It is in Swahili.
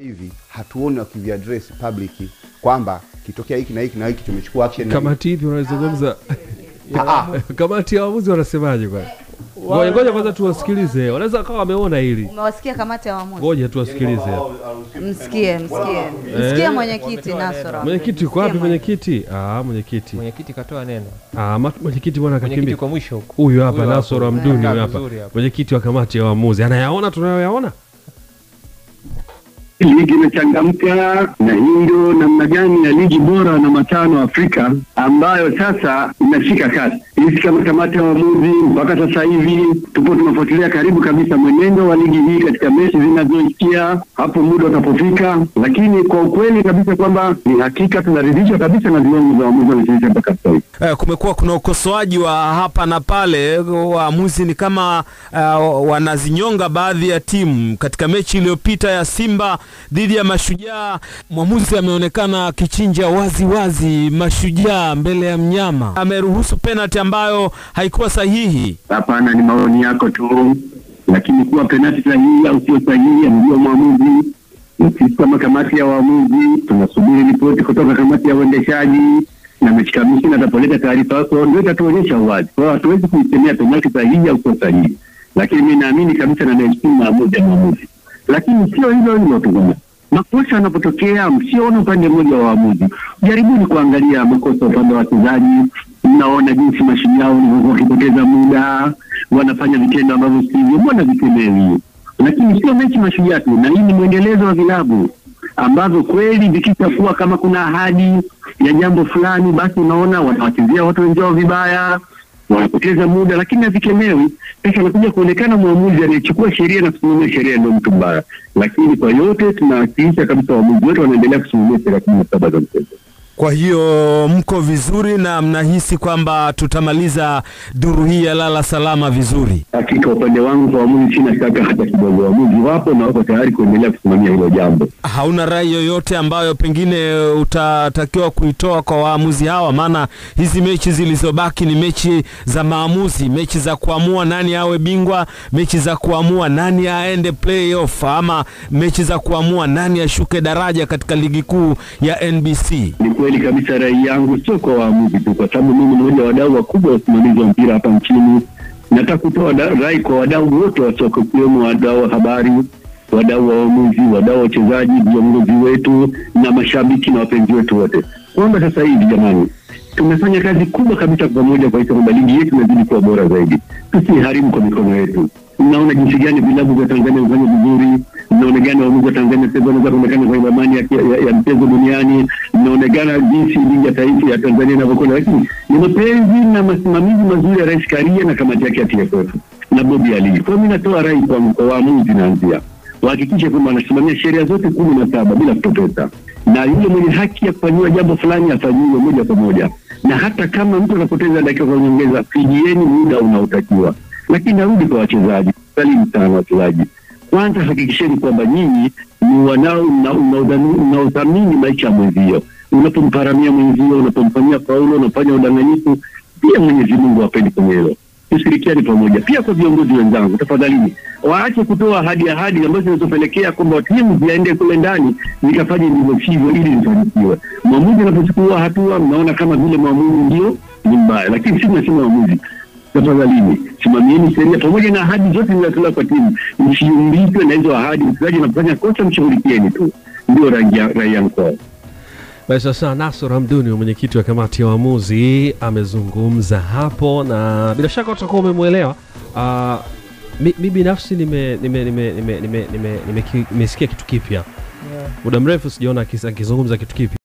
Hivi hatuoni wakiviaddress public kwamba kitokea hiki na hiki na hiki tumechukua action. Kamati hivi wanazungumza. Kamati ya waamuzi wanasemaje kwa? Ngoja kwanza tuwasikilize. Wanaweza kama wameona hili. Umewasikia kamati ya waamuzi? Ngoja tuwasikilize. Msikie. Msikie mwenyekiti Nasoro. Mwenyekiti kwa wapi mwenyekiti? Mwenyekiti. Mwenyekiti katoa neno. Mwenyekiti bwana kakimbia. Kwa mwisho huko. Huyu hapa Nasoro Mduni hapa. Mwenyekiti wa kamati ya waamuzi. Anayaona tunayoyaona? Ligi imechangamka na hiyo namna gani ya ligi bora na matano Afrika ambayo sasa inashika kasi. Sisi kama kamati ya waamuzi mpaka sasa hivi tupo tunafuatilia karibu kabisa mwenendo wa ligi hii katika mechi zinazoishia hapo muda utapofika, lakini kwa ukweli kabisa kwamba ni hakika tunaridhishwa kabisa na viwango vya waamuzi wanacheza mpaka sasa. Kumekuwa kuna ukosoaji wa hapa na pale, waamuzi ni kama wanazinyonga baadhi ya timu. Katika mechi iliyopita ya Simba dhidi ya Mashujaa, mwamuzi ameonekana kichinja wazi Mashujaa mbele ya mnyama. Ameruhusu penalty ambayo haikuwa sahihi. Hapana, ni maoni yako tu, lakini kuwa penalty sahihi au sio sahihi ndio mwamuzi. Sisi kama kamati ya waamuzi tunasubiri ripoti kutoka kamati ya uendeshaji na mechi kamishna atapoleta taarifa yako ndio itatuonyesha wazi. Kwa hatuwezi kuisemea penalty sahihi au sio sahihi, lakini mimi naamini kabisa na naheshimu maamuzi. Lakini sio hilo tu. Makosa yanapotokea msione upande mmoja wa waamuzi. Jaribuni kuangalia makosa upande wa wachezaji. Mnaona jinsi Mashujaa walivyokuwa wakipoteza muda, wanafanya vitendo ambavyo sivyo, mbona vikemewi. Lakini sio mechi Mashujaa tu, na hii ni mwendelezo wa vilabu ambavyo kweli vikishakuwa kama kuna ahadi ya jambo fulani, basi unaona wanawachezea watu wenzao vibaya, wanapoteza muda, lakini havikemewi. Sasa anakuja kuonekana mwamuzi anayechukua sheria na kusimamia sheria ndio mtu mbaya. Lakini kwa yote tunahakikisha kabisa waamuzi wote wanaendelea kusimamia sheria 17 za mchezo. Kwa hiyo mko vizuri na mnahisi kwamba tutamaliza duru hii ya lala salama vizuri? Hakika upande wangu kwa waamuzi sina shaka hata kidogo. Waamuzi wapo na wako tayari kuendelea kusimamia hilo jambo. Hauna rai yoyote ambayo pengine utatakiwa kuitoa kwa waamuzi hawa? Maana hizi mechi zilizobaki ni mechi za maamuzi, mechi za kuamua nani awe bingwa, mechi za kuamua nani aende playoff, ama mechi za kuamua nani ashuke daraja katika ligi kuu ya NBC. Ni kweli kabisa, rai yangu sio kwa waamuzi tu, kwa sababu mimi mmoja wa wadau wakubwa wa usimamizi wa mpira hapa nchini. Nataka kutoa rai kwa wadau wote wa soka, kiwemo wadau wa habari, wadau wa waamuzi, wadau wa wachezaji, viongozi wetu na mashabiki na wapenzi wetu wote, kwamba sasa hivi jamani, tumefanya kazi kubwa kabisa kwa pamoja kwa hiyo ligi yetu inazidi kuwa bora zaidi. Tusiharibu kwa mikono yetu. Mnaona jinsi gani vilabu vya Tanzania vinafanya vizuri, mnaona gani waamuzi wa Tanzania sasa wanaweza kuonekana kwa ramani ya mchezo duniani, mnaona jinsi ligi ya taifa ya Tanzania inavyokwenda. Lakini ni mapenzi na masimamizi mazuri ya Rais Karia na kamati yake ya TFF na bodi ya ligi. Kwa mimi natoa rai kwa waamuzi naanzia wahakikishe kwamba wanasimamia sheria zote 17 bila kupoteza, na yule mwenye haki ya kufanywa jambo fulani afanyiwe moja kwa moja, na hata kama mtu anapoteza dakika za nyongeza fidieni muda unaotakiwa. Lakini narudi kwa wachezaji, karibu sana wachezaji. Kwanza hakikisheni kwamba nyinyi ni unaodhamini maisha ya mwenzio. Unapomparamia mwenzio, unapomfanyia paulo, unafanya udanganyifu, pia Mwenyezi Mungu hapendi kwenye hilo. Tushirikiane pamoja. Pia kwa viongozi wenzangu, tafadhali waache kutoa ahadi ambazo zinazopelekea kwamba timu ziende kule ndani zikafanye ndivyo ili zifanikiwe. Mwamuzi anapochukua hatua mnaona kama vile mwamuzi ndio ni mbaya, lakini sisi tunasema mwamuzi, tafadhali simamieni sheria pamoja na ahadi zote zinazotolewa kwa timu. Msiumbike na hizo ahadi. Mchezaji anafanya kosa, mshughulikieni tu. Ndio rai yangu kwao. Basi sasa Nasoro Mduni, mwenyekiti wa kamati ya waamuzi, amezungumza hapo na bila shaka utakuwa umemuelewa. Mimi binafsi nimesikia kitu kipya. Muda mrefu sijaona akizungumza kitu kipya.